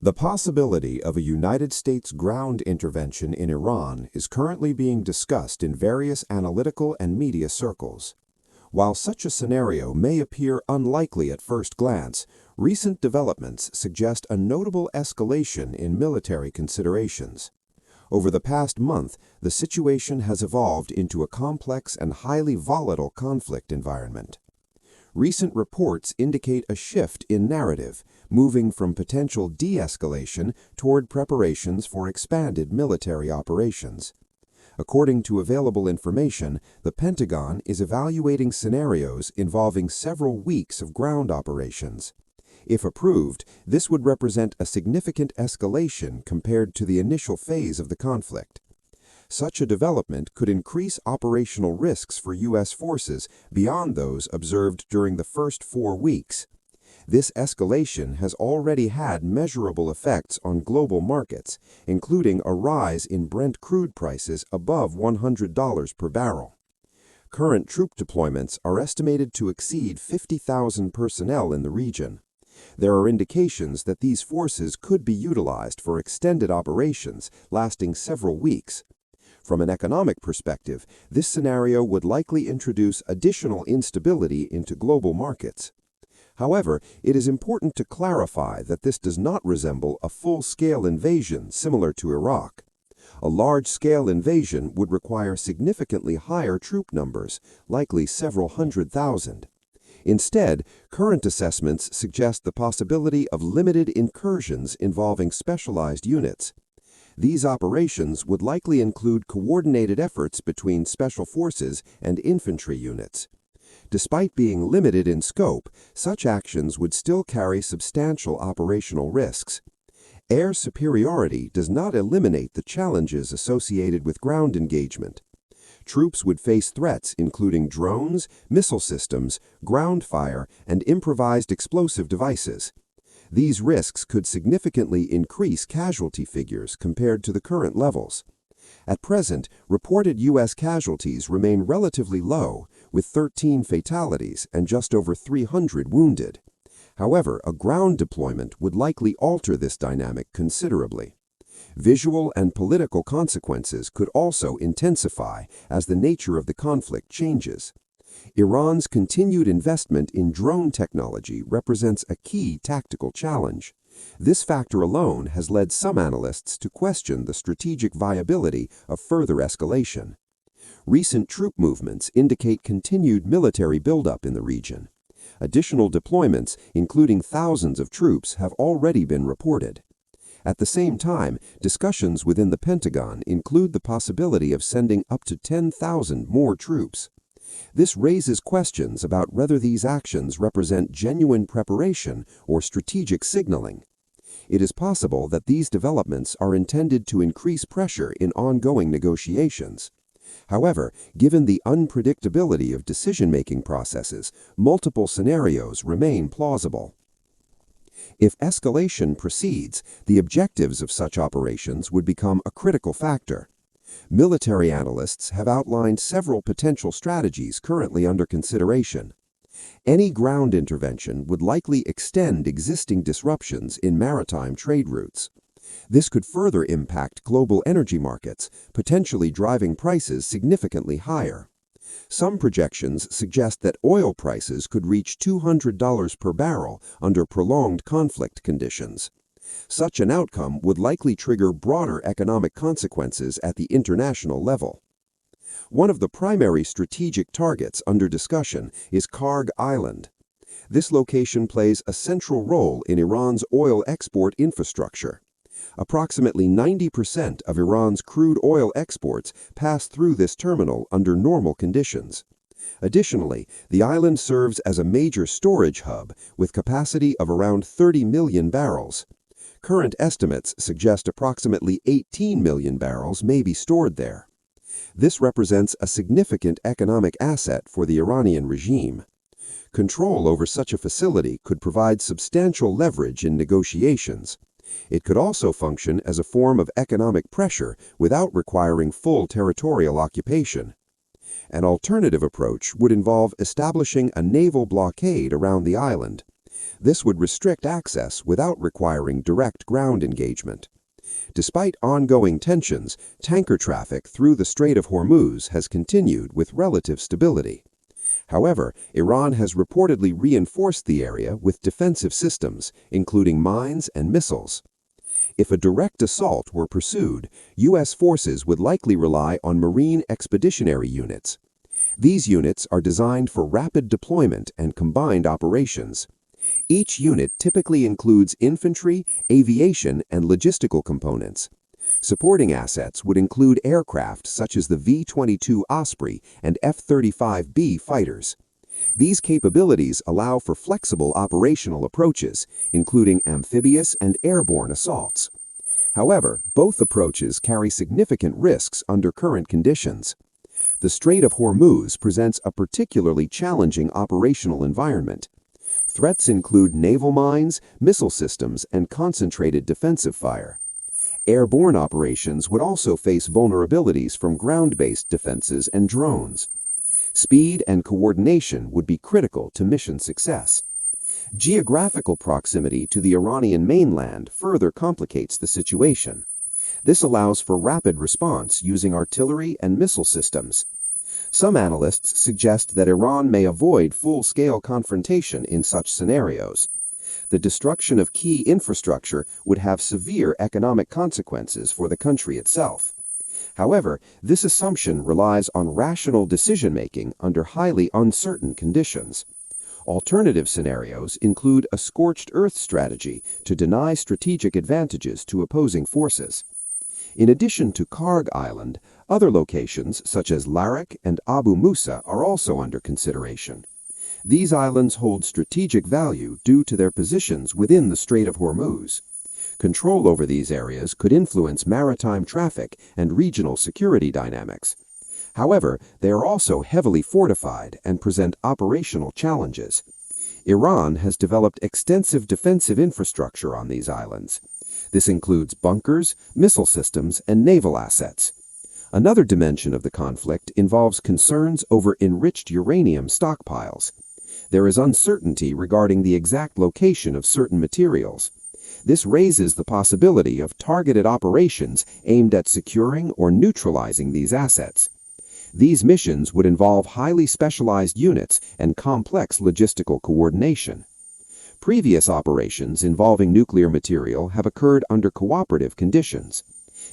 The possibility of a United States ground intervention in Iran is currently being discussed in various analytical and media circles. While such a scenario may appear unlikely at first glance, recent developments suggest a notable escalation in military considerations. Over the past month, the situation has evolved into a complex and highly volatile conflict environment. Recent reports indicate a shift in narrative, moving from potential de-escalation toward preparations for expanded military operations. According to available information, the Pentagon is evaluating scenarios involving several weeks of ground operations. If approved, this would represent a significant escalation compared to the initial phase of the conflict. Such a development could increase operational risks for U.S. forces beyond those observed during the first 4 weeks. This escalation has already had measurable effects on global markets, including a rise in Brent crude prices above $100 per barrel. Current troop deployments are estimated to exceed 50,000 personnel in the region. There are indications that these forces could be utilized for extended operations lasting several weeks. From an economic perspective, this scenario would likely introduce additional instability into global markets. However, it is important to clarify that this does not resemble a full-scale invasion similar to Iraq. A large-scale invasion would require significantly higher troop numbers, likely several 100,000. Instead, current assessments suggest the possibility of limited incursions involving specialized units. These operations would likely include coordinated efforts between special forces and infantry units. Despite being limited in scope, such actions would still carry substantial operational risks. Air superiority does not eliminate the challenges associated with ground engagement. Troops would face threats including drones, missile systems, ground fire, and improvised explosive devices. These risks could significantly increase casualty figures compared to the current levels. At present, reported U.S. casualties remain relatively low, with 13 fatalities and just over 300 wounded. However, a ground deployment would likely alter this dynamic considerably. Visual and political consequences could also intensify as the nature of the conflict changes. Iran's continued investment in drone technology represents a key tactical challenge. This factor alone has led some analysts to question the strategic viability of further escalation. Recent troop movements indicate continued military buildup in the region. Additional deployments, including thousands of troops, have already been reported. At the same time, discussions within the Pentagon include the possibility of sending up to 10,000 more troops. This raises questions about whether these actions represent genuine preparation or strategic signaling. It is possible that these developments are intended to increase pressure in ongoing negotiations. However, given the unpredictability of decision-making processes, multiple scenarios remain plausible. If escalation proceeds, the objectives of such operations would become a critical factor. Military analysts have outlined several potential strategies currently under consideration. Any ground intervention would likely extend existing disruptions in maritime trade routes. This could further impact global energy markets, potentially driving prices significantly higher. Some projections suggest that oil prices could reach $200 per barrel under prolonged conflict conditions. Such an outcome would likely trigger broader economic consequences at the international level. One of the primary strategic targets under discussion is Kharg Island. This location plays a central role in Iran's oil export infrastructure. Approximately 90% of Iran's crude oil exports pass through this terminal under normal conditions. Additionally, the island serves as a major storage hub with capacity of around 30 million barrels. Current estimates suggest approximately 18 million barrels may be stored there. This represents a significant economic asset for the Iranian regime. Control over such a facility could provide substantial leverage in negotiations. It could also function as a form of economic pressure without requiring full territorial occupation. An alternative approach would involve establishing a naval blockade around the island. This would restrict access without requiring direct ground engagement. Despite ongoing tensions, tanker traffic through the Strait of Hormuz has continued with relative stability. However, Iran has reportedly reinforced the area with defensive systems, including mines and missiles. If a direct assault were pursued, U.S. forces would likely rely on Marine Expeditionary Units. These units are designed for rapid deployment and combined operations. Each unit typically includes infantry, aviation, and logistical components. Supporting assets would include aircraft such as the V-22 Osprey and F-35B fighters. These capabilities allow for flexible operational approaches, including amphibious and airborne assaults. However, both approaches carry significant risks under current conditions. The Strait of Hormuz presents a particularly challenging operational environment. Threats include naval mines, missile systems, and concentrated defensive fire. Airborne operations would also face vulnerabilities from ground-based defenses and drones. Speed and coordination would be critical to mission success. Geographical proximity to the Iranian mainland further complicates the situation. This allows for rapid response using artillery and missile systems. Some analysts suggest that Iran may avoid full-scale confrontation in such scenarios. The destruction of key infrastructure would have severe economic consequences for the country itself. However, this assumption relies on rational decision-making under highly uncertain conditions. Alternative scenarios include a scorched earth strategy to deny strategic advantages to opposing forces. In addition to Kharg Island, other locations such as Larak and Abu Musa are also under consideration. These islands hold strategic value due to their positions within the Strait of Hormuz. Control over these areas could influence maritime traffic and regional security dynamics. However, they are also heavily fortified and present operational challenges. Iran has developed extensive defensive infrastructure on these islands. This includes bunkers, missile systems, and naval assets. Another dimension of the conflict involves concerns over enriched uranium stockpiles. There is uncertainty regarding the exact location of certain materials. This raises the possibility of targeted operations aimed at securing or neutralizing these assets. These missions would involve highly specialized units and complex logistical coordination. Previous operations involving nuclear material have occurred under cooperative conditions.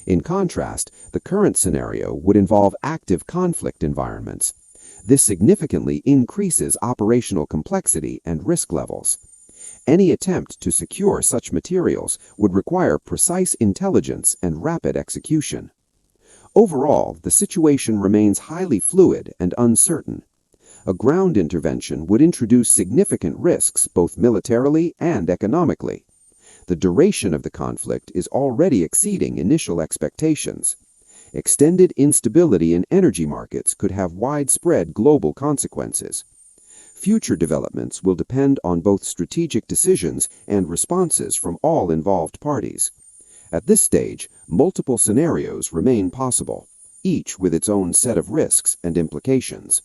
In contrast, the current scenario would involve active conflict environments. This significantly increases operational complexity and risk levels. Any attempt to secure such materials would require precise intelligence and rapid execution. Overall, the situation remains highly fluid and uncertain. A ground intervention would introduce significant risks both militarily and economically. The duration of the conflict is already exceeding initial expectations. Extended instability in energy markets could have widespread global consequences. Future developments will depend on both strategic decisions and responses from all involved parties. At this stage, multiple scenarios remain possible, each with its own set of risks and implications.